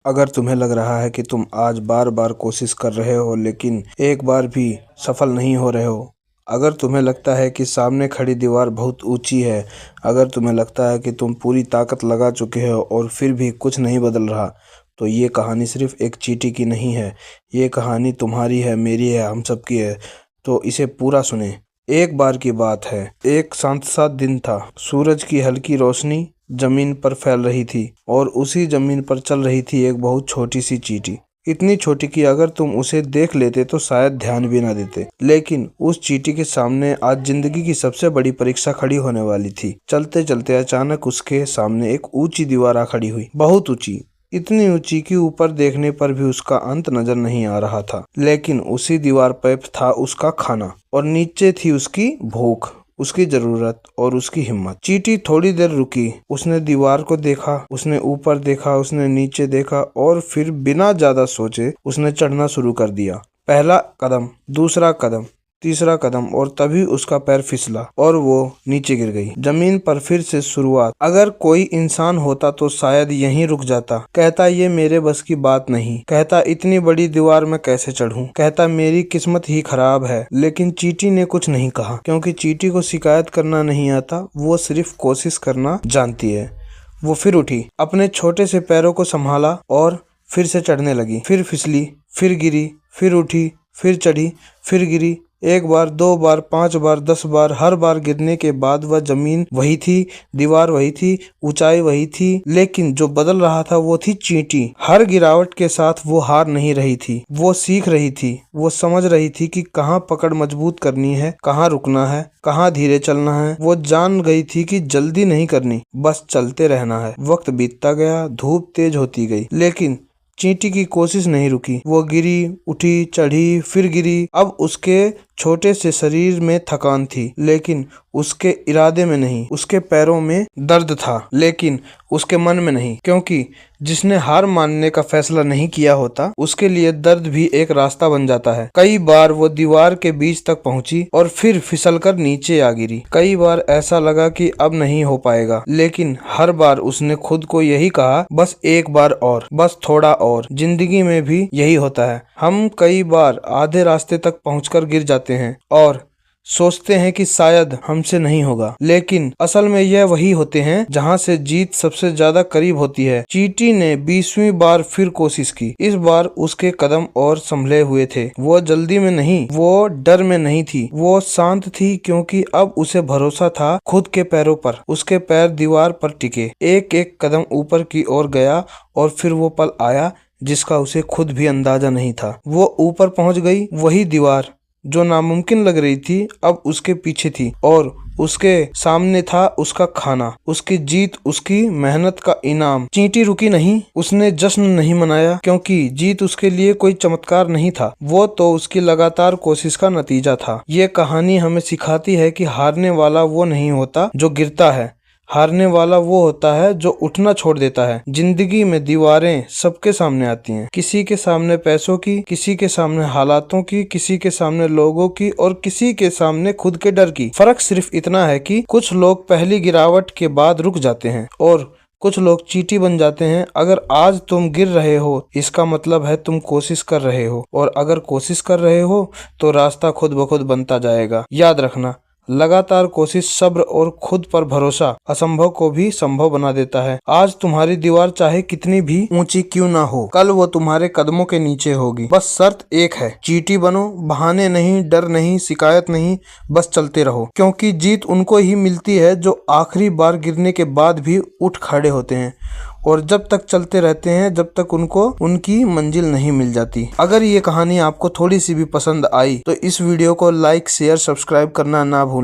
अगर तुम्हें लग रहा है कि तुम आज बार बार कोशिश कर रहे हो लेकिन एक बार भी सफल नहीं हो रहे हो, अगर तुम्हें लगता है कि सामने खड़ी दीवार बहुत ऊंची है, अगर तुम्हें लगता है कि तुम पूरी ताकत लगा चुके हो और फिर भी कुछ नहीं बदल रहा, तो ये कहानी सिर्फ एक चींटी की नहीं है। ये कहानी तुम्हारी है, मेरी है, हम सबकी है। तो इसे पूरा सुने। एक बार की बात है, एक शांत सा दिन था। सूरज की हल्की रोशनी जमीन पर फैल रही थी और उसी जमीन पर चल रही थी एक बहुत छोटी सी चींटी। इतनी छोटी कि अगर तुम उसे देख लेते तो शायद ध्यान भी ना देते। लेकिन उस चींटी के सामने आज जिंदगी की सबसे बड़ी परीक्षा खड़ी होने वाली थी। चलते चलते अचानक उसके सामने एक ऊंची दीवार आ खड़ी हुई, बहुत ऊंची, इतनी ऊंची कि ऊपर देखने पर भी उसका अंत नजर नहीं आ रहा था। लेकिन उसी दीवार पर था उसका खाना और नीचे थी उसकी भूख, उसकी जरूरत और उसकी हिम्मत। चींटी थोड़ी देर रुकी, उसने दीवार को देखा, उसने ऊपर देखा, उसने नीचे देखा और फिर बिना ज्यादा सोचे उसने चढ़ना शुरू कर दिया। पहला कदम, दूसरा कदम, तीसरा कदम और तभी उसका पैर फिसला और वो नीचे गिर गई। जमीन पर फिर से शुरुआत। अगर कोई इंसान होता तो शायद यहीं रुक जाता। कहता ये मेरे बस की बात नहीं, कहता इतनी बड़ी दीवार में कैसे चढ़ूं, कहता मेरी किस्मत ही खराब है। लेकिन चींटी ने कुछ नहीं कहा, क्योंकि चींटी को शिकायत करना नहीं आता, वो सिर्फ कोशिश करना जानती है। वो फिर उठी, अपने छोटे से पैरों को संभाला और फिर से चढ़ने लगी। फिर फिसली, फिर गिरी, फिर उठी, फिर चढ़ी, फिर गिरी। एक बार, दो बार, 5 बार, 10 बार। हर बार गिरने के बाद वह जमीन वही थी, दीवार वही थी, ऊंचाई वही थी, लेकिन जो बदल रहा था वो थी चींटी। हर गिरावट के साथ वो हार नहीं रही थी, वो सीख रही थी। वो समझ रही थी कि कहाँ पकड़ मजबूत करनी है, कहाँ रुकना है, कहाँ धीरे चलना है। वो जान गई थी कि जल्दी नहीं करनी, बस चलते रहना है। वक्त बीतता गया, धूप तेज होती गई, लेकिन चींटी की कोशिश नहीं रुकी। वो गिरी, उठी, चढ़ी, फिर गिरी। अब उसके छोटे से शरीर में थकान थी, लेकिन उसके इरादे में नहीं। उसके पैरों में दर्द था, लेकिन उसके मन में नहीं, क्योंकि जिसने हार मानने का फैसला नहीं किया होता, उसके लिए दर्द भी एक रास्ता बन जाता है। कई बार वो दीवार के बीच तक पहुंची और फिर फिसलकर नीचे आ गिरी। कई बार ऐसा लगा कि अब नहीं हो पाएगा, लेकिन हर बार उसने खुद को यही कहा, बस एक बार और, बस थोड़ा और। जिंदगी में भी यही होता है। हम कई बार आधे रास्ते तक पहुंचकर गिर जाते हैं और सोचते हैं कि शायद हमसे नहीं होगा, लेकिन असल में यह वही होते हैं जहां से जीत सबसे ज्यादा करीब होती है। चींटी ने 20वीं बार फिर कोशिश की। इस बार उसके कदम और संभले हुए थे। वो जल्दी में नहीं, वो डर में नहीं थी, वो शांत थी, क्योंकि अब उसे भरोसा था खुद के पैरों पर। उसके पैर दीवार पर टिके। एक एक कदम ऊपर की ओर गया और फिर वो पल आया जिसका उसे खुद भी अंदाजा नहीं था। वो ऊपर पहुंच गई। वही दीवार जो नामुमकिन लग रही थी अब उसके पीछे थी और उसके सामने था उसका खाना, उसकी जीत, उसकी मेहनत का इनाम। चींटी रुकी नहीं, उसने जश्न नहीं मनाया, क्योंकि जीत उसके लिए कोई चमत्कार नहीं था, वो तो उसकी लगातार कोशिश का नतीजा था। ये कहानी हमें सिखाती है कि हारने वाला वो नहीं होता जो गिरता है, हारने वाला वो होता है जो उठना छोड़ देता है। जिंदगी में दीवारें सबके सामने आती हैं, किसी के सामने पैसों की, किसी के सामने हालातों की, किसी के सामने लोगों की और किसी के सामने खुद के डर की। फर्क सिर्फ इतना है कि कुछ लोग पहली गिरावट के बाद रुक जाते हैं और कुछ लोग चींटी बन जाते हैं। अगर आज तुम गिर रहे हो, इसका मतलब है तुम कोशिश कर रहे हो, और अगर कोशिश कर रहे हो तो रास्ता खुद ब खुद बनता जाएगा। याद रखना, लगातार कोशिश, सब्र और खुद पर भरोसा असंभव को भी संभव बना देता है। आज तुम्हारी दीवार चाहे कितनी भी ऊंची क्यों ना हो, कल वो तुम्हारे कदमों के नीचे होगी। बस शर्त एक है, चींटी बनो, बहाने नहीं, डर नहीं, शिकायत नहीं, बस चलते रहो। क्योंकि जीत उनको ही मिलती है जो आखिरी बार गिरने के बाद भी उठ खड़े होते हैं और जब तक चलते रहते हैं जब तक उनको उनकी मंजिल नहीं मिल जाती। अगर ये कहानी आपको थोड़ी सी भी पसंद आई तो इस वीडियो को लाइक, शेयर, सब्सक्राइब करना ना भूलें।